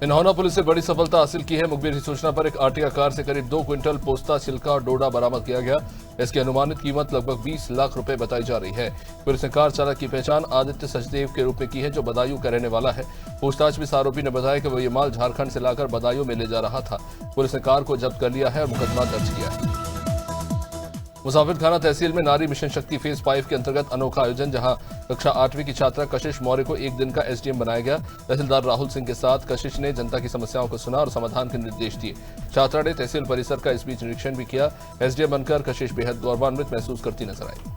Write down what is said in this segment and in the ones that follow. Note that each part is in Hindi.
इन्होंने पुलिस से बड़ी सफलता हासिल की है। मुखबिर की सूचना पर एक आर्टिका कार से करीब 2 क्विंटल पोस्ता, छिलका और डोडा बरामद किया गया। इसकी अनुमानित कीमत लगभग 20 लाख रुपए बताई जा रही है। पुलिस ने कार चालक की पहचान आदित्य सचदेव के रूप में की है, जो बदायूं का रहने वाला है। पूछताछ में आरोपी ने बताया कि वो ये माल झारखंड से लाकर बदायूं में ले जा रहा था। पुलिस ने कार को जब्त कर लिया है और मुकदमा दर्ज किया है। मुसाफिर खाना तहसील में नारी मिशन शक्ति फेज 5 के अंतर्गत अनोखा आयोजन, जहां कक्षा 8वीं की छात्रा कशिश मौर्य को एक दिन का एसडीएम बनाया गया। तहसीलदार राहुल सिंह के साथ कशिश ने जनता की समस्याओं को सुना और समाधान के निर्देश दिए। छात्रा ने तहसील परिसर का इस बीच निरीक्षण भी किया। एसडीएम बनकर कशिश बेहद गौरवान्वित महसूस करती नजर आई।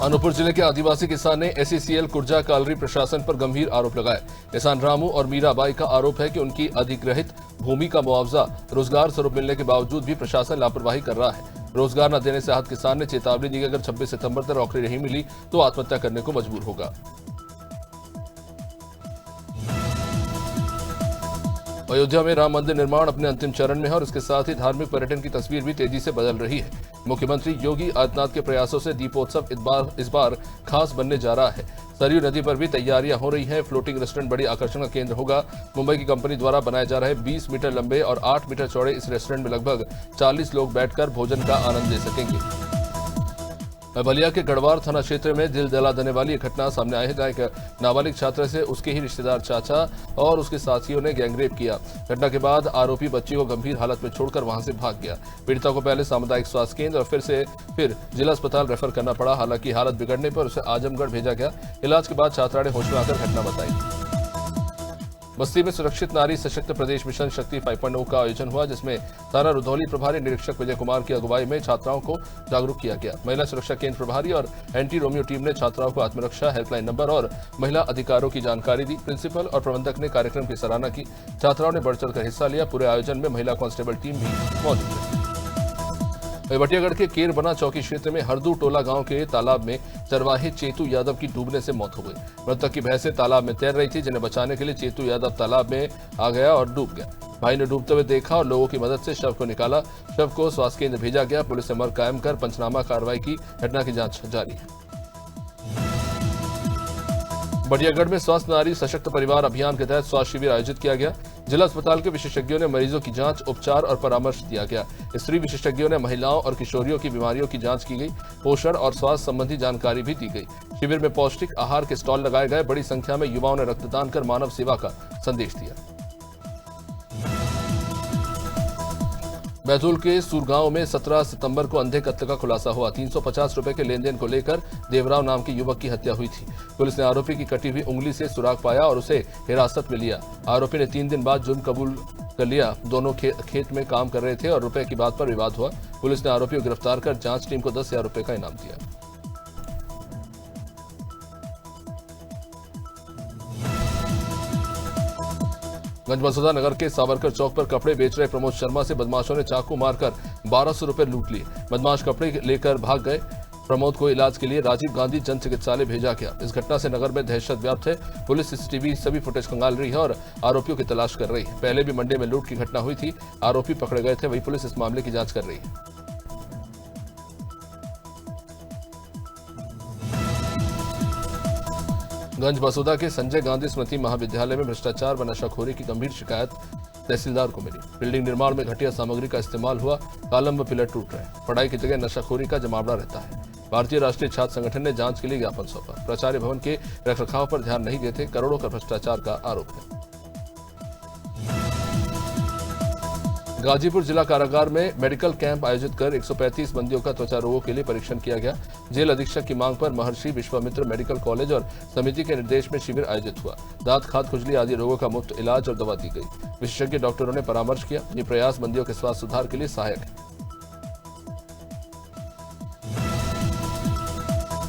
अनूपपुर जिले के आदिवासी किसान ने एसईसीएल कुर्जा कालरी प्रशासन पर गंभीर आरोप लगाए। किसान रामू और मीराबाई का आरोप है कि उनकी अधिग्रहित भूमि का मुआवजा रोजगार स्वरूप मिलने के बावजूद भी प्रशासन लापरवाही कर रहा है। रोजगार न देने से आहत किसान ने चेतावनी दी कि अगर 26 सितंबर तक नौकरी नहीं मिली तो आत्महत्या करने को मजबूर होगा। अयोध्या में राम मंदिर निर्माण अपने अंतिम चरण में है और इसके साथ ही धार्मिक पर्यटन की तस्वीर भी तेजी से बदल रही है। मुख्यमंत्री योगी आदित्यनाथ के प्रयासों से दीपोत्सव इस बार खास बनने जा रहा है। सरयू नदी पर भी तैयारियां हो रही हैं। फ्लोटिंग रेस्टोरेंट बड़ी आकर्षण का केंद्र होगा। मुंबई की कंपनी द्वारा बनाया जा रहा है 20 मीटर लंबे और 8 मीटर चौड़े इस रेस्टोरेंट में लगभग 40 लोग बैठकर भोजन का आनंद ले सकेंगे। बलिया के गढ़वार थाना क्षेत्र में दिल दहला देने वाली एक घटना सामने आई है, जहां एक नाबालिग छात्रा से उसके ही रिश्तेदार चाचा और उसके साथियों ने गैंगरेप किया। घटना के बाद आरोपी बच्ची को गंभीर हालत में छोड़कर वहां से भाग गया। पीड़िता को पहले सामुदायिक स्वास्थ्य केंद्र और फिर जिला अस्पताल रेफर करना पड़ा। हालांकि हालत बिगड़ने पर उसे आजमगढ़ भेजा गया। इलाज के बाद छात्रा ने होश में आकर घटना बताई। बस्ती में सुरक्षित नारी सशक्त प्रदेश मिशन शक्ति 5.0 का आयोजन हुआ, जिसमें थाना रुधौली प्रभारी निरीक्षक विजय कुमार की अगुवाई में छात्राओं को जागरूक किया गया। महिला सुरक्षा केंद्र प्रभारी और एंटी रोमियो टीम ने छात्राओं को आत्मरक्षा हेल्पलाइन नंबर और महिला अधिकारों की जानकारी दी। प्रिंसिपल और प्रबंधक ने कार्यक्रम की सराहना की। छात्राओं ने बढ़ चढ़कर हिस्सा लिया। पूरे आयोजन में महिला कांस्टेबल टीम भी मौजूद रही। बटियागढ़ के केरबना चौकी क्षेत्र में हरदू टोला गांव के तालाब में चरवाहे चेतू यादव की डूबने से मौत हो गई। मृतक की भैंसें तालाब में तैर रही थी, जिन्हें बचाने के लिए चेतू यादव तालाब में आ गया और डूब गया। भाई ने डूबते हुए देखा और लोगों की मदद से शव को निकाला। शव को स्वास्थ्य केंद्र भेजा गया। पुलिस ने मर्ग कायम कर पंचनामा कार्रवाई की। घटना की जांच जारी है। बटियागढ़ में स्वास्थ्य नारी सशक्त परिवार अभियान के तहत स्वास्थ्य शिविर आयोजित किया गया। जिला अस्पताल के विशेषज्ञों ने मरीजों की जांच, उपचार और परामर्श दिया गया। स्त्री विशेषज्ञों ने महिलाओं और किशोरियों की बीमारियों की जांच की गई। पोषण और स्वास्थ्य संबंधी जानकारी भी दी गई। शिविर में पौष्टिक आहार के स्टॉल लगाए गए। बड़ी संख्या में युवाओं ने रक्तदान कर मानव सेवा का संदेश दिया। बैतूल के सुरगांव में 17 सितंबर को अंधे कत्ल का खुलासा हुआ। 350 रुपए के लेन देन को लेकर देवराव नाम के युवक की हत्या हुई थी। पुलिस ने आरोपी की कटी हुई उंगली से सुराग पाया और उसे हिरासत में लिया। आरोपी ने 3 दिन बाद जुर्म कबूल कर लिया। दोनों खेत में काम कर रहे थे और रुपए की बात पर विवाद हुआ। पुलिस ने आरोपी को गिरफ्तार कर जांच टीम को 10,000 रुपए का इनाम दिया। गंजबसौदा नगर के सावरकर चौक पर कपड़े बेच रहे प्रमोद शर्मा से बदमाशों ने चाकू मारकर 1200 रुपए लूट लिए। बदमाश कपड़े लेकर भाग गए। प्रमोद को इलाज के लिए राजीव गांधी जन चिकित्सालय भेजा गया। इस घटना से नगर में दहशत व्याप्त है। पुलिस सीसीटीवी सभी फुटेज खंगाल रही है और आरोपियों की तलाश कर रही है। पहले भी मंडी में लूट की घटना हुई थी। आरोपी पकड़े गए थे। वही पुलिस इस मामले की जांच कर रही है। गंजबसौदा के संजय गांधी स्मृति महाविद्यालय में भ्रष्टाचार व नशाखोरी की गंभीर शिकायत तहसीलदार को मिली। बिल्डिंग निर्माण में घटिया सामग्री का इस्तेमाल हुआ। कॉलम व पिलर टूट रहे। पढ़ाई की जगह नशाखोरी का जमावड़ा रहता है। भारतीय राष्ट्रीय छात्र संगठन ने जांच के लिए ज्ञापन सौंपा। प्राचार्य भवन के रखरखाव पर ध्यान नहीं देते। करोड़ों का भ्रष्टाचार का आरोप है। गाजीपुर जिला कारागार में मेडिकल कैंप आयोजित कर 135 बंदियों का त्वचा रोगों के लिए परीक्षण किया गया। जेल अधीक्षक की मांग पर महर्षि विश्वामित्र मेडिकल कॉलेज और समिति के निर्देश में शिविर आयोजित हुआ। दांत, खाद, खुजली आदि रोगों का मुफ्त इलाज और दवा दी गई। विशेषज्ञ डॉक्टरों ने परामर्श किया। ये प्रयास बंदियों के स्वास्थ्य सुधार के लिए सहायक है।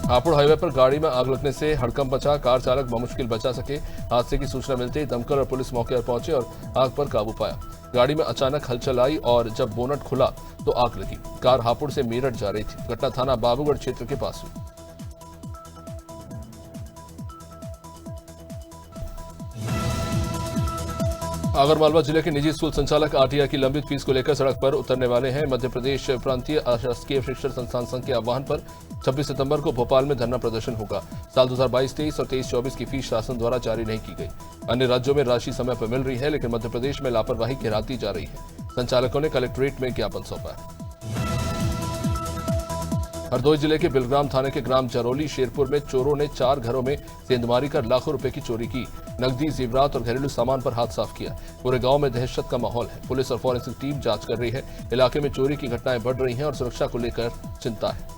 हापुड़ हाईवे पर गाड़ी में आग लगने से हड़कंप मचा। कार चालक बमुश्किल बचा सके। हादसे की सूचना मिलते ही दमकल और पुलिस मौके पर पहुंचे और आग पर काबू पाया। गाड़ी में अचानक हलचल आई और जब बोनट खुला तो आग लगी। कार हापुड़ से मेरठ जा रही थी। घटना थाना बाबूगढ़ क्षेत्र के पास हुई। आगरमालवा जिले के निजी स्कूल संचालक आरटीआई की लंबित फीस को लेकर सड़क पर उतरने वाले हैं। मध्य प्रदेश प्रांतीय अशासकीय शिक्षण संस्थान संघ के आह्वान पर 26 सितंबर को भोपाल में धरना प्रदर्शन होगा। साल 2022-23 और 23-24 की फीस शासन द्वारा जारी नहीं की गई। अन्य राज्यों में राशि समय पर मिल रही है, लेकिन मध्य प्रदेश में लापरवाही गिराती जा रही है। संचालकों ने कलेक्ट्रेट में ज्ञापन सौंपा है। हरदोई जिले के बिलग्राम थाने के ग्राम जरौली शेरपुर में चोरों ने 4 घरों में सेंधमारी कर लाखों रुपए की चोरी की। नकदी, जेवरात और घरेलू सामान पर हाथ साफ किया। पूरे गांव में दहशत का माहौल है। पुलिस और फॉरेंसिक टीम जांच कर रही है। इलाके में चोरी की घटनाएं बढ़ रही हैं और सुरक्षा को लेकर चिंता है।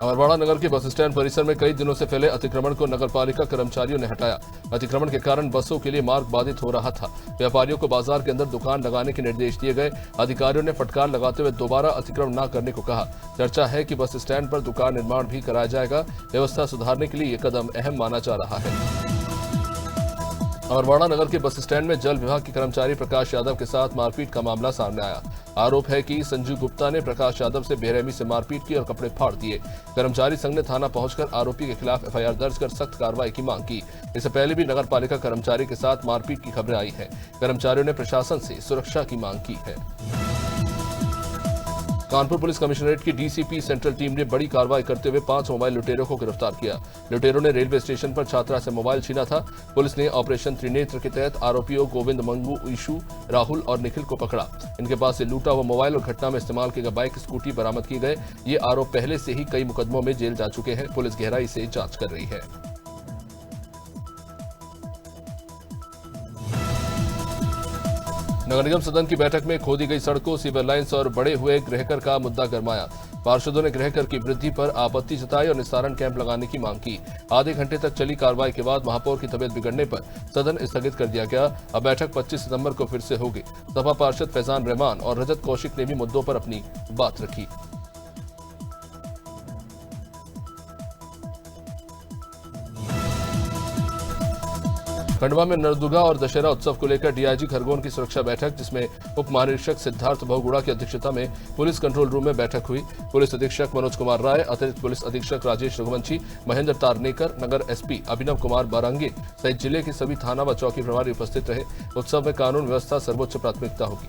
अमरवाड़ा नगर के बस स्टैंड परिसर में कई दिनों से फैले अतिक्रमण को नगरपालिका कर्मचारियों ने हटाया। अतिक्रमण के कारण बसों के लिए मार्ग बाधित हो रहा था। व्यापारियों को बाजार के अंदर दुकान लगाने के निर्देश दिए गए। अधिकारियों ने फटकार लगाते हुए दोबारा अतिक्रमण न करने को कहा। चर्चा है कि बस स्टैंड पर दुकान निर्माण भी कराया जाएगा। व्यवस्था सुधारने के लिए यह कदम अहम माना जा रहा है। अमरवाड़ा नगर के बस स्टैंड में जल विभाग के कर्मचारी प्रकाश यादव के साथ मारपीट का मामला सामने आया। आरोप है कि संजू गुप्ता ने प्रकाश यादव से बेरहमी से मारपीट की और कपड़े फाड़ दिए। कर्मचारी संघ ने थाना पहुंचकर आरोपी के खिलाफ एफआईआर दर्ज कर सख्त कार्रवाई की मांग की। इससे पहले भी नगर पालिका कर्मचारी के साथ मारपीट की खबरें आई हैं। कर्मचारियों ने प्रशासन से सुरक्षा की मांग की है। कानपुर पुलिस कमिश्नरेट की डीसीपी सेंट्रल टीम ने बड़ी कार्रवाई करते हुए 5 मोबाइल लुटेरों को गिरफ्तार किया। लुटेरों ने रेलवे स्टेशन पर छात्रा से मोबाइल छीना था। पुलिस ने ऑपरेशन त्रिनेत्र के तहत आरोपियों गोविंद, मंगू, ईशू, राहुल और निखिल को पकड़ा। इनके पास से लूटा हुआ मोबाइल और घटना में इस्तेमाल किए गए बाइक, स्कूटी बरामद किए गए। ये आरोप पहले से ही कई मुकदमों में जेल जा चुके हैं। पुलिस गहराई से जांच कर रही है। नगर निगम सदन की बैठक में खोदी गई सड़कों, सीवर लाइन्स और बढ़े हुए गृहकर का मुद्दा गरमाया। पार्षदों ने गृहकर की वृद्धि पर आपत्ति जताई और निस्तारण कैंप लगाने की मांग की। आधे घंटे तक चली कार्रवाई के बाद महापौर की तबीयत बिगड़ने पर सदन स्थगित कर दिया गया। अब बैठक 25 सितंबर को फिर से होगी। सपा पार्षद फैजान रहमान और रजत कौशिक ने भी मुद्दों पर अपनी बात रखी। खंडवा में नरदुर्गा और दशहरा उत्सव को लेकर डीआईजी खरगोन की सुरक्षा बैठक, जिसमें उप महानिरीक्षक सिद्धार्थ बहुगुणा की अध्यक्षता में पुलिस कंट्रोल रूम में बैठक हुई। पुलिस अधीक्षक मनोज कुमार राय, अतिरिक्त पुलिस अधीक्षक राजेश रघुवंशी, महेंद्र तारनेकर, नगर एसपी अभिनव कुमार बारंगे सहित जिले के सभी थाना व चौकी प्रभारी उपस्थित रहे। उत्सव में कानून व्यवस्था सर्वोच्च प्राथमिकता होगी।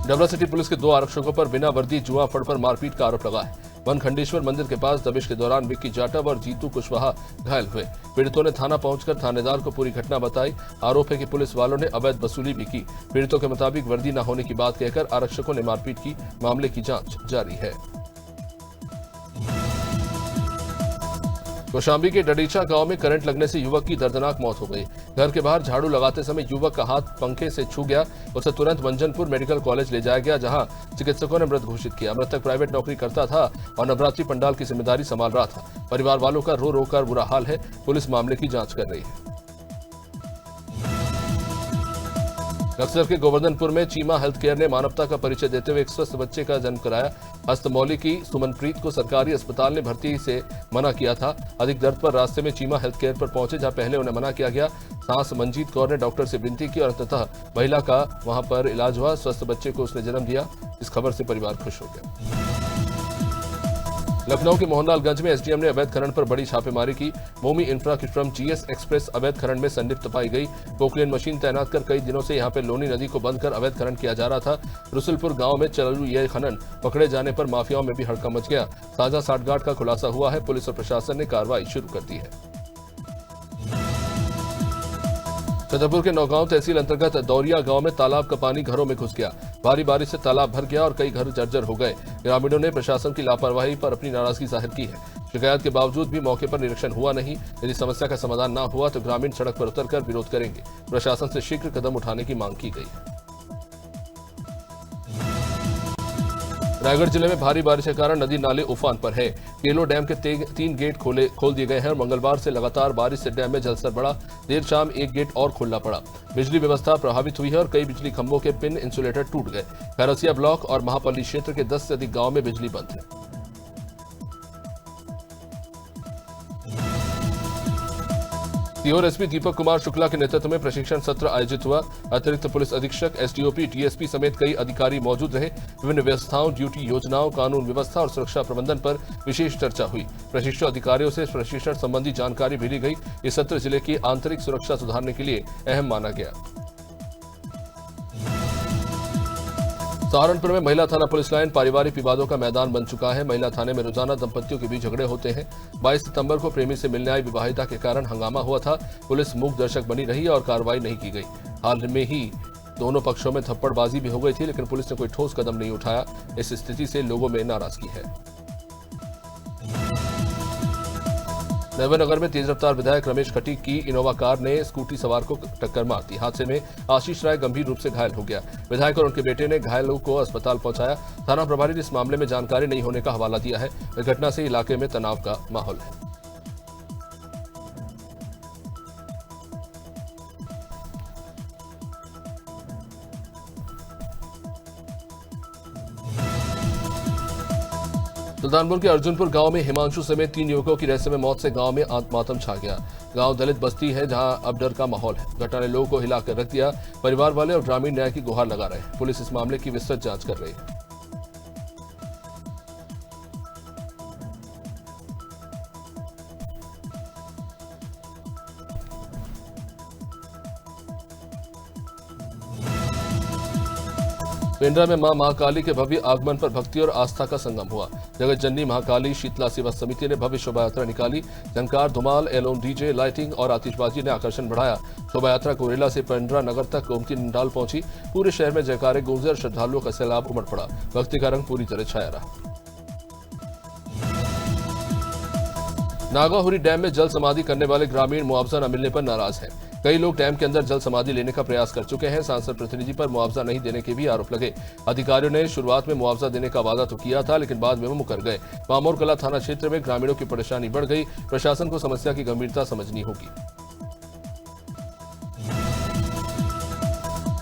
डबरा सिटी पुलिस के 2 आरक्षकों पर बिना वर्दी जुआ फड़ पर मारपीट का आरोप लगा है। वनखंडेश्वर मंदिर के पास दबिश के दौरान विक्की जाटव और जीतू कुशवाहा घायल हुए। पीड़ितों ने थाना पहुंचकर थानेदार को पूरी घटना बताई। आरोप है कि पुलिस वालों ने अवैध वसूली भी की। पीड़ितों के मुताबिक वर्दी न होने की बात कहकर आरक्षकों ने मारपीट की। मामले की जांच जारी है। कौशाम्बी के डडीचा गांव में करंट लगने से युवक की दर्दनाक मौत हो गई। घर के बाहर झाड़ू लगाते समय युवक का हाथ पंखे से छू गया। उसे तुरंत मंजनपुर मेडिकल कॉलेज ले जाया गया, जहां चिकित्सकों ने मृत घोषित किया। मृतक प्राइवेट नौकरी करता था और नवरात्रि पंडाल की जिम्मेदारी संभाल रहा था। परिवार वालों का रो रो कर बुरा हाल है। पुलिस मामले की जांच कर रही है। बक्सर के गोवर्धनपुर में चीमा हेल्थ केयर ने मानवता का परिचय देते हुए एक स्वस्थ बच्चे का जन्म कराया। हस्तमौली की सुमनप्रीत को सरकारी अस्पताल ने भर्ती से मना किया था। अधिक दर्द पर रास्ते में चीमा हेल्थ केयर पर पहुंचे, जहां पहले उन्हें मना किया गया। सांस मंजीत कौर ने डॉक्टर से विनती की और अंततः महिला का वहां पर इलाज हुआ। स्वस्थ बच्चे को उसने जन्म दिया। इस खबर से परिवार खुश हो गया। लखनऊ के मोहनलालगंज में एसडीएम ने अवैध खनन पर बड़ी छापेमारी की। मोमी इंफ्रा की फर्म जीएस एक्सप्रेस अवैध खनन में संलिप्त पाई गई। पोकलेन मशीन तैनात कर कई दिनों से यहां पर लोनी नदी को बंद कर अवैध खनन किया जा रहा था। रुसुलपुर गांव में चालू यह खनन पकड़े जाने पर माफियाओं में भी हड़कंप मच गया। साझा साठगांठ का खुलासा हुआ है। पुलिस और प्रशासन ने कार्रवाई शुरू कर दी है। छतरपुर के नौगांव तहसील अंतर्गत दौरिया गांव में तालाब का पानी घरों में घुस गया। भारी बारिश से तालाब भर गया और कई घर जर्जर हो गए। ग्रामीणों ने प्रशासन की लापरवाही पर अपनी नाराजगी जाहिर की है। शिकायत के बावजूद भी मौके पर निरीक्षण हुआ नहीं। यदि समस्या का समाधान न हुआ तो ग्रामीण सड़क पर उतरकर विरोध करेंगे। प्रशासन से शीघ्र कदम उठाने की मांग की गई है। रायगढ़ जिले में भारी बारिश के कारण नदी नाले उफान पर है। केलो डैम के 3 गेट खोल दिए गए हैं और मंगलवार से लगातार बारिश से डैम में जलस्तर बढ़ा। देर शाम एक गेट और खोलना पड़ा। बिजली व्यवस्था प्रभावित हुई है और कई बिजली खंभों के पिन इंसुलेटर टूट गए। खरसिया ब्लॉक और महापल्ली क्षेत्र के 10 से अधिक गांव में बिजली बंद है। सीहोर एसपी दीपक कुमार शुक्ला के नेतृत्व में प्रशिक्षण सत्र आयोजित हुआ। अतिरिक्त पुलिस अधीक्षक, एसडीओपी, डीएसपी समेत कई अधिकारी मौजूद रहे। विभिन्न व्यवस्थाओं, ड्यूटी योजनाओं, कानून व्यवस्था और सुरक्षा प्रबंधन पर विशेष चर्चा हुई। प्रशिक्षु अधिकारियों से प्रशिक्षण संबंधी जानकारी भी ली गई। इस सत्र जिले की आंतरिक सुरक्षा सुधारने के लिए अहम माना गया। सहारनपुर में महिला थाना पुलिस लाइन पारिवारिक विवादों का मैदान बन चुका है। महिला थाने में रोजाना दंपतियों के बीच झगड़े होते हैं। 22 सितंबर को प्रेमी से मिलने आई विवाहिता के कारण हंगामा हुआ था। पुलिस मूक दर्शक बनी रही और कार्रवाई नहीं की गई। हाल में ही दोनों पक्षों में थप्पड़बाजी भी हो गई थी, लेकिन पुलिस ने कोई ठोस कदम नहीं उठाया। इस स्थिति से लोगों में नाराजगी है। नगर में तेज रफ्तार विधायक रमेश खटीक की इनोवा कार ने स्कूटी सवार को टक्कर मार दी। हादसे में आशीष राय गंभीर रूप से घायल हो गया। विधायक और उनके बेटे ने घायलों को अस्पताल पहुंचाया। थाना प्रभारी ने इस मामले में जानकारी नहीं होने का हवाला दिया है। इस घटना से इलाके में तनाव का माहौल है। सुल्तानपुर के अर्जुनपुर गांव में हिमांशु समेत 3 युवकों की रहस्यमय मौत से गांव में मातम छा गया। गांव दलित बस्ती है, जहां अब डर का माहौल है। घटना ने लोगों को हिलाकर रख दिया। परिवार वाले और ग्रामीण न्याय की गुहार लगा रहे हैं। पुलिस इस मामले की विस्तृत जांच कर रही है। पेंड्रा में मां महाकाली के भव्य आगमन पर भक्ति और आस्था का संगम हुआ। जगत जननी महाकाली शीतला सेवा समिति ने भव्य शोभा यात्रा निकाली। झंकार, धुमाल, एलोन डीजे, लाइटिंग और आतिशबाजी ने आकर्षण बढ़ाया। शोभा यात्रा कोरेला से पेंड्रा नगर तक गोमती नंडाल पहुंची। पूरे शहर में जयकारे गूंजे और श्रद्धालुओं का सैलाब उमड़ पड़ा। भक्ति का रंग पूरी तरह छाया रहा। नागाहुरी डैम में जल समाधि करने वाले ग्रामीण मुआवजा न मिलने पर नाराज हैं। कई लोग डैम के अंदर जल समाधि लेने का प्रयास कर चुके हैं। सांसद प्रतिनिधि पर मुआवजा नहीं देने के भी आरोप लगे। अधिकारियों ने शुरुआत में मुआवजा देने का वादा तो किया था, लेकिन बाद में वो मुकर गए। मामोर कला थाना क्षेत्र में ग्रामीणों की परेशानी बढ़ गई। प्रशासन को समस्या की गंभीरता समझनी होगी।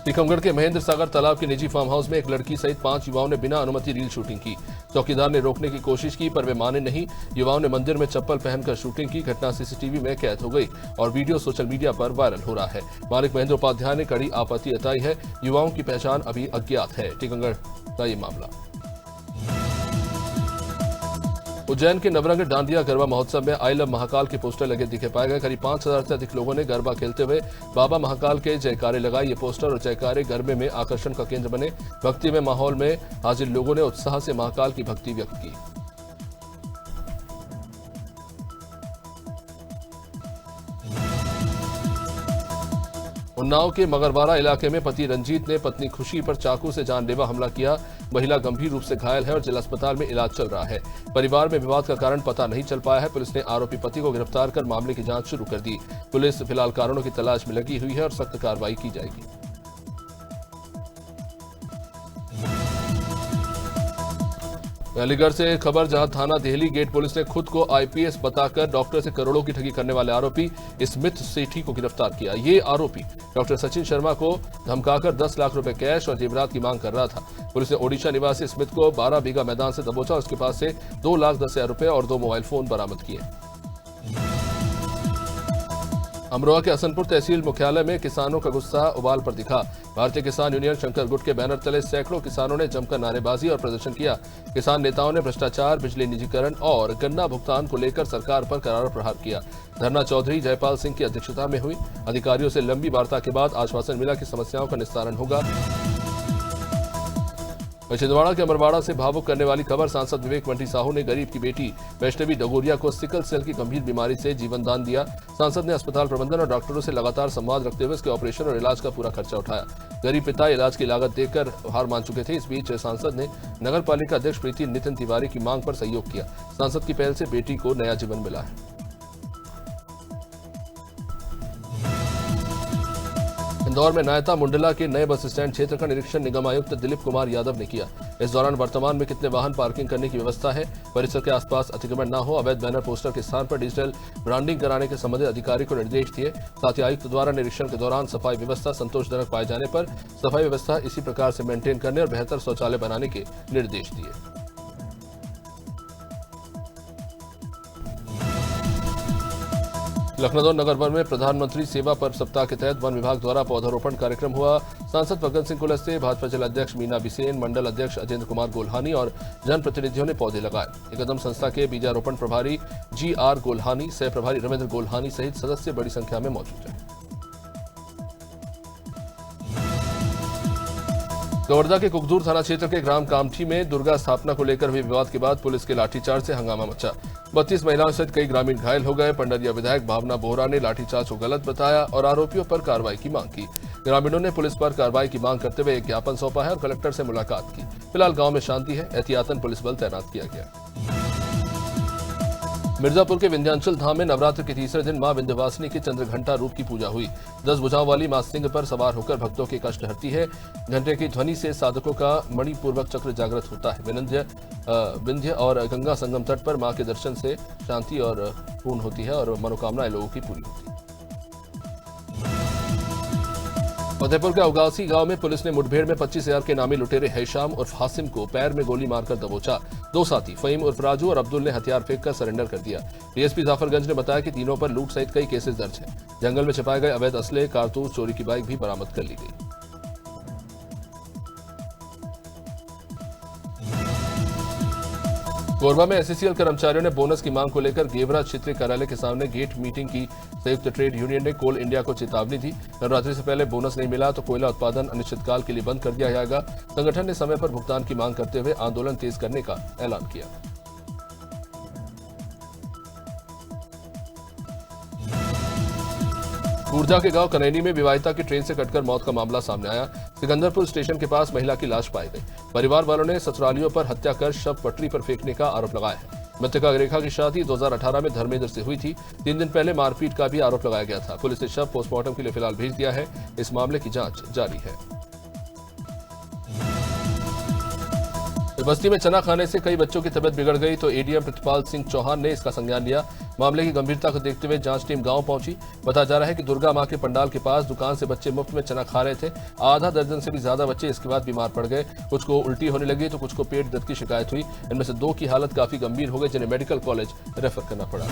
टीकमगढ़ के महेंद्र सागर तालाब के निजी फार्म हाउस में एक लड़की सहित 5 युवाओं ने बिना अनुमति रील शूटिंग की। चौकीदार ने रोकने की कोशिश की, पर वे माने नहीं। युवाओं ने मंदिर में चप्पल पहनकर शूटिंग की। घटना सीसीटीवी में कैद हो गई और वीडियो सोशल मीडिया पर वायरल हो रहा है। मालिक महेंद्र उपाध्याय ने कड़ी आपत्ति जताई है। युवाओं की पहचान अभी अज्ञात है। टीकमगढ़ का ये मामला। उज्जैन के नवरंग डांडिया गरबा महोत्सव में आई लव महाकाल के पोस्टर लगे दिखे पाए गए। करीब 5000 से अधिक लोगों ने गरबा खेलते हुए बाबा महाकाल के जयकारे लगाए। ये पोस्टर और जयकारे गरबे में आकर्षण का केंद्र बने। भक्ति में माहौल में हाजिर लोगों ने उत्साह से महाकाल की भक्ति व्यक्त की। उन्नाव के मगरवाड़ा इलाके में पति रंजीत ने पत्नी खुशी पर चाकू से जानलेवा हमला किया। महिला गंभीर रूप से घायल है और जिला अस्पताल में इलाज चल रहा है। परिवार में विवाद का कारण पता नहीं चल पाया है। पुलिस ने आरोपी पति को गिरफ्तार कर मामले की जांच शुरू कर दी। पुलिस फिलहाल कारणों की तलाश में लगी हुई है और सख्त कार्रवाई की जाएगी। अलीगढ़ से खबर, जहां थाना देहली गेट पुलिस ने खुद को आईपीएस बताकर डॉक्टर से करोड़ों की ठगी करने वाले आरोपी स्मिथ सेठी को गिरफ्तार किया। ये आरोपी डॉक्टर सचिन शर्मा को धमकाकर 10 लाख रुपए कैश और जेवरात की मांग कर रहा था। पुलिस ने ओडिशा निवासी स्मिथ को 12 बीघा मैदान से दबोचा। उसके पास से 2,10,000 रुपए और 2 मोबाइल फोन बरामद किए। अमरोहा के हसनपुर तहसील मुख्यालय में किसानों का गुस्सा उबाल पर दिखा। भारतीय किसान यूनियन शंकर गुट के बैनर तले सैकड़ों किसानों ने जमकर नारेबाजी और प्रदर्शन किया। किसान नेताओं ने भ्रष्टाचार, बिजली निजीकरण और गन्ना भुगतान को लेकर सरकार पर करारा प्रहार किया। धरना चौधरी जयपाल सिंह की अध्यक्षता में हुई। अधिकारियों से लंबी वार्ता के बाद आश्वासन मिला कि समस्याओं का निस्तारण होगा। छिंदवाड़ा के अमरवाड़ा से भावुक करने वाली खबर, सांसद विवेक वंटी साहू ने गरीब की बेटी वैष्णवी डगोरिया को सिकल सेल की गंभीर बीमारी से जीवन दान दिया। सांसद ने अस्पताल प्रबंधन और डॉक्टरों से लगातार संवाद रखते हुए उसके ऑपरेशन और इलाज का पूरा खर्चा उठाया। गरीब पिता इलाज की लागत देकर हार मान चुके थे। इस बीच सांसद ने नगर पालिका अध्यक्ष प्रीति नितिन तिवारी की मांग पर सहयोग किया। सांसद की पहल से बेटी को नया जीवन मिला है। इंदौर में नायता मुंडला के नए बस स्टैंड क्षेत्र का निरीक्षण निगम आयुक्त दिलीप कुमार यादव ने किया। इस दौरान वर्तमान में कितने वाहन पार्किंग करने की व्यवस्था है, परिसर के आसपास अतिक्रमण न हो, अवैध बैनर पोस्टर के स्थान पर डिजिटल ब्रांडिंग कराने के संबंधित अधिकारी को निर्देश दिए। साथ ही आयुक्त द्वारा निरीक्षण के दौरान सफाई व्यवस्था संतोषजनक पाए जाने पर सफाई व्यवस्था इसी प्रकार से मेंटेन करने और बेहतर शौचालय बनाने के निर्देश दिए। लखनऊ नगर वन में प्रधानमंत्री सेवा पर्व सप्ताह के तहत वन विभाग द्वारा पौधारोपण कार्यक्रम हुआ। सांसद फग्गन सिंह कुलस्ते, भाजपा जिलाध्यक्ष मीना बिसेन, मंडल अध्यक्ष अजेंद्र कुमार गोल्हानी और जनप्रतिनिधियों ने पौधे लगाए। एक कदम संस्था के बीजारोपण प्रभारी GR गोल्हानी, सह प्रभारी रविंद्र गोल्हानी सहित सदस्य बड़ी संख्या में मौजूद रहे। कवर्धा के कुकदूर थाना क्षेत्र के ग्राम कामठी में दुर्गा स्थापना को लेकर हुए विवाद के बाद पुलिस के लाठीचार्ज से हंगामा मचा। 32 महिलाओं सहित कई ग्रामीण घायल हो गए। पंडरिया विधायक भावना बोहरा ने लाठीचार्ज को गलत बताया और आरोपियों पर कार्रवाई की मांग की। ग्रामीणों ने पुलिस पर कार्रवाई की मांग करते हुए एक ज्ञापन सौंपा है और कलेक्टर से मुलाकात की। फिलहाल गांव में शांति है। एहतियातन पुलिस बल तैनात किया गया। मिर्जापुर के विंध्याचल धाम में नवरात्र के तीसरे दिन मां विंध्यवासिनी के चंद्रघंटा रूप की पूजा हुई। 10 भुजाओं वाली मां सिंह पर सवार होकर भक्तों के कष्ट हरती है। घंटे की ध्वनि से साधकों का मणिपूर्वक चक्र जागृत होता है। विंध्य और गंगा संगम तट पर मां के दर्शन से शांति और पूर्ण होती है और मनोकामनाएं लोगों की पूरी होती है। फतेहपुर के अवगासी गांव में पुलिस ने मुठभेड़ में 25,000 के नामी लुटेरे हैशाम उर्फ हासिम को पैर में गोली मारकर दबोचा। 2 साथी फहीम उर्फ राजू और अब्दुल ने हथियार फेंककर सरेंडर कर दिया। डीएसपी जाफरगंज ने बताया कि तीनों पर लूट सहित कई केसेस दर्ज हैं। जंगल में छिपाए गए अवैध असले, कारतूस, चोरी की बाइक भी बरामद कर ली गई। कोरबा में एससीएल कर्मचारियों ने बोनस की मांग को लेकर गेवरा क्षेत्रीय कार्यालय के सामने गेट मीटिंग की। संयुक्त ट्रेड यूनियन ने कोल इंडिया को चेतावनी दी, नवरात्रि से पहले बोनस नहीं मिला तो कोयला उत्पादन अनिश्चितकाल के लिए बंद कर दिया जाएगा। संगठन ने समय पर भुगतान की मांग करते हुए आंदोलन तेज करने का ऐलान किया। ऊर्जा के गांव कनैनी में विवाहिता की ट्रेन से कटकर मौत का मामला सामने आया। सिकंदरपुर स्टेशन के पास महिला की लाश पाई गई। परिवार वालों ने ससुरालियों पर हत्या कर शव पटरी पर फेंकने का आरोप लगाया है। मृतका रेखा की शादी 2018 में धर्मेंद्र से हुई थी। 3 दिन पहले मारपीट का भी आरोप लगाया गया था। पुलिस ने शव पोस्टमार्टम के लिए फिलहाल भेज दिया है। इस मामले की जांच जारी है। बस्ती में चना खाने से कई बच्चों की तबियत बिगड़ गई तो एडीएम प्रतिपाल सिंह चौहान ने इसका संज्ञान लिया। मामले की गंभीरता को देखते हुए जांच टीम गांव पहुंची। बताया जा रहा है कि दुर्गा मां के पंडाल के पास दुकान से बच्चे मुफ्त में चना खा रहे थे। आधा दर्जन से भी ज्यादा बच्चे इसके बाद बीमार पड़ गए। कुछ को उल्टी होने लगी तो कुछ को पेट दर्द की शिकायत हुई। इनमें से 2 की हालत काफी गंभीर हो गई, जिन्हें मेडिकल कॉलेज रेफर करना पड़ा।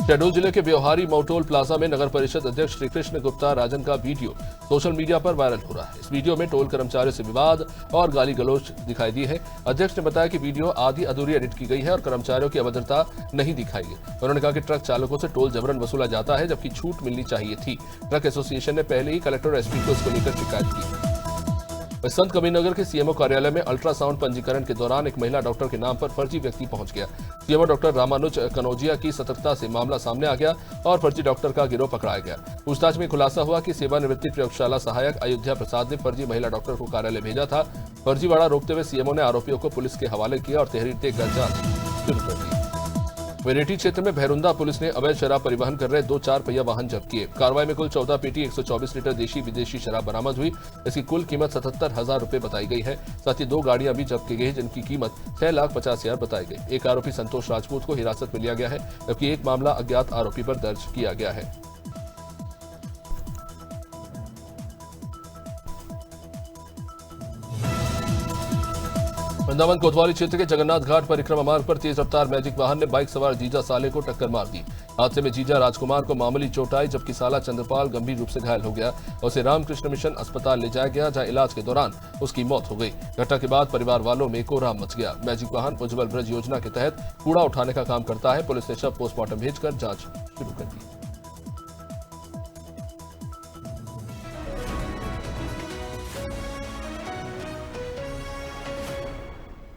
शहडोल जिले के ब्योहारी मौटोल प्लाजा में नगर परिषद अध्यक्ष श्रीकृष्ण गुप्ता राजन का वीडियो सोशल मीडिया पर वायरल हो रहा है। इस वीडियो में टोल कर्मचारियों से विवाद और गाली गलौज दिखाई दी है। अध्यक्ष ने बताया कि वीडियो आधी अधूरी एडिट की गई है और कर्मचारियों की अभद्रता नहीं दिखाई गई। उन्होंने कहा कि ट्रक चालकों से टोल जबरन वसूला जाता है, जबकि छूट मिलनी चाहिए थी। ट्रक एसोसिएशन ने पहले ही कलेक्टर और एसपी को इसको लेकर शिकायत की। संत कबीरनगर के सीएमओ कार्यालय में अल्ट्रासाउंड पंजीकरण के दौरान एक महिला डॉक्टर के नाम पर फर्जी व्यक्ति पहुंच गया। सीएमओ डॉक्टर रामानुज कनौजिया की सतर्कता से मामला सामने आ गया और फर्जी डॉक्टर का गिरोह पकड़ाया गया। पूछताछ में खुलासा हुआ कि सेवानिवृत्ति प्रयोगशाला सहायक अयोध्या प्रसाद ने फर्जी महिला डॉक्टर को कार्यालय भेजा था। फर्जीवाड़ा रोकते हुए सीएमओ ने आरोपियों को पुलिस के हवाले किया और तहरीर देकर जांच शुरू कर दी। मेरठी क्षेत्र में भैरुंदा पुलिस ने अवैध शराब परिवहन कर रहे 2 4 पहिया वाहन जब्त किए। कार्रवाई में कुल 14 पेटी 124 लीटर देशी विदेशी शराब बरामद हुई। इसकी कुल कीमत 77,000 रुपए बताई गई है। साथ ही 2 गाड़ियां भी जब्त की गई, जिनकी कीमत 6,50,000 बताई गई। एक आरोपी संतोष राजपूत को हिरासत में लिया गया है, जबकि एक मामला अज्ञात आरोपी पर दर्ज किया गया है। वृंदावन कोतवाली क्षेत्र के जगन्नाथ घाट परिक्रमा मार्ग पर तेज रफ्तार मैजिक वाहन ने बाइक सवार जीजा साले को टक्कर मार दी। हादसे में जीजा राजकुमार को मामूली चोट आई, जबकि साला चंद्रपाल गंभीर रूप से घायल हो गया और उसे रामकृष्ण मिशन अस्पताल ले जाया गया, जहां इलाज के दौरान उसकी मौत हो गई। घटना के बाद परिवार वालों में कोहराम मच गया। मैजिक वाहन उज्जवल ब्रज योजना के तहत कूड़ा उठाने का काम करता है। पुलिस ने शव पोस्टमार्टम भेजकर जांच शुरू कर दी।